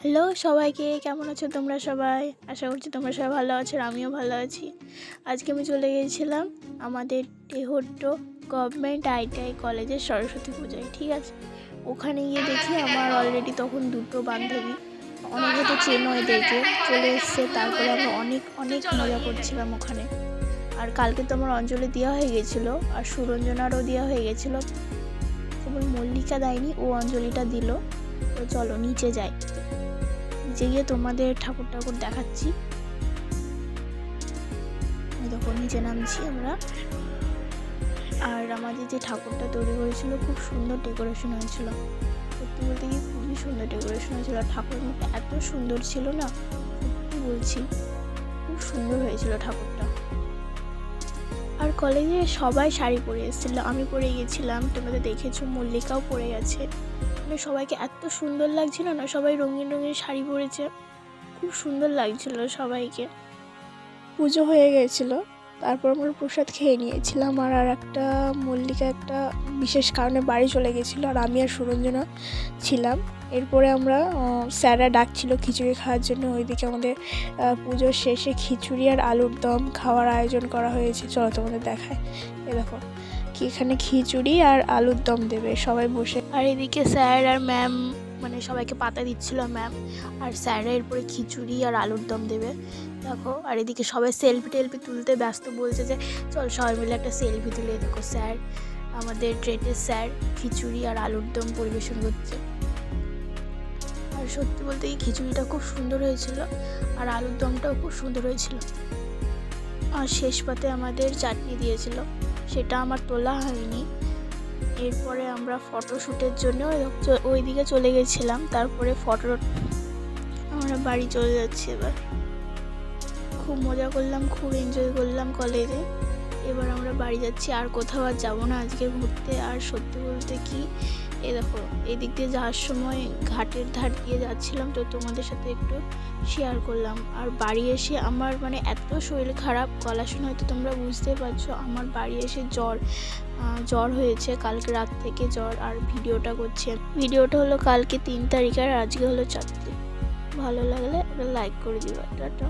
Hello সবাইকে, কেমন আছো তোমরা সবাই? আশা করছি তোমরা সবাই ভালো আছো আর আমিও ভালো আছি। আজকে আমি চলে গিয়েছিলাম আমাদের তেহট্ট গভর্নমেন্ট আইটিআই কলেজের সরস্বতী পূজায়, ঠিক আছে। ওখানে গিয়ে দেখি আমার অলরেডি তখন দুটো বান্ধবী, অনেকে তো চেনো এদেরকে, চলে এসছে। তারপরে আমরা অনেক অনেক মজা করছিলাম ওখানে। আর কালকে তো আমার অঞ্জলি দেওয়া হয়ে গেছিলো আর সুরঞ্জনারও দেওয়া হয়ে গেছিলো, কেবল মল্লিকা দেয়নি, ও অঞ্জলিটা দিল। তো চলো নিচে যাই, নিচে গিয়ে তোমাদের ঠাকুর দেখাচ্ছি। দেখো নিচে নামছি আমরা। আর আমাদের যে ঠাকুরটা তৈরি করেছিল খুব সুন্দর ডেকোরেশন হয়েছিল, সত্যি বলতে গিয়ে খুবই সুন্দর ডেকোরেশন হয়েছিল। আর ঠাকুরের মুখটা এত সুন্দর ছিল না, সত্যি বলছি, খুব সুন্দর হয়েছিল ঠাকুরটা। আর কলেজে সবাই শাড়ি পরে এসেছিলো, আমি পরে গেছিলাম, তোমরা দেখেছো মল্লিকাও পরে গেছে। মানে সবাইকে এত সুন্দর লাগছিল না, সবাই রঙিন রঙিন শাড়ি পরেছে, খুব সুন্দর লাগছিল সবাইকে। পুজো হয়ে গেছিলো, তারপর আমরা প্রসাদ খেয়ে নিয়েছিলাম। আর একটা মল্লিকা একটা বিশেষ কারণে বাড়ি চলে গেছিলো, আর আমি আর সুরঞ্জনা ছিলাম। এরপরে আমরা স্যাররা ডাকছিল খিচুড়ি খাওয়ার জন্য। ওইদিকে আমাদের পুজোর শেষে খিচুড়ি আর আলুর দম খাওয়ার আয়োজন করা হয়েছে। চলো তোমাদের দেখায়। এ দেখো কি, এখানে খিচুড়ি আর আলুর দম দেবে সবাই বসে। আর এদিকে স্যার আর ম্যাম, মানে সবাইকে পাতা দিচ্ছিল ম্যাম, আর স্যাররা এরপরে খিচুড়ি আর আলুর দম দেবে দেখো। আর এদিকে সবাই সেলফি টেলফি তুলতে ব্যস্ত, বলছে যে চল সবাই মিলে একটা সেলফি তুলে। দেখো স্যার, আমাদের ট্রেটের স্যার খিচুড়ি আর আলুর দম পরিবেশন করছে। আর সত্যি বলতে এই খিচুড়িটা খুব সুন্দর হয়েছিল আর আলুর দমটাও খুব সুন্দর হয়েছিল। আর শেষ পাতে আমাদের চাটনি দিয়েছিল, সেটা আমার তোলা হয়নি। এরপরে আমরা ফটোশ্যুটের জন্য ওইদিকে চলে গেছিলাম। তারপরে আমরা বাড়ি চলে যাচ্ছি এবার। খুব মজা করলাম, খুব এনজয় করলাম কলেজে। এবার আমরা বাড়ি যাচ্ছি, আর কোথাও আর যাবো না আজকে ঘুরতে। আর সত্যি বলতে কি, এই দেখো এদিক দিয়ে যাওয়ার সময় ঘাটের ধার দিয়ে যাচ্ছিলাম, তো তোমাদের সাথে একটু শেয়ার করলাম। আর বাড়ি এসে আমার মানে এত শরীর খারাপ, গলা শুনে হয়তো তোমরা বুঝতেই পারছো। আমার বাড়ি এসে জ্বর হয়েছে, কালকে রাত থেকে জ্বর। আর ভিডিওটা করছি, ভিডিওটা হলো কালকে 3 তারিখ আর আজকে হলো 4 তারিখ। ভালো লাগলে একটা লাইক করে দিবা। টাটা।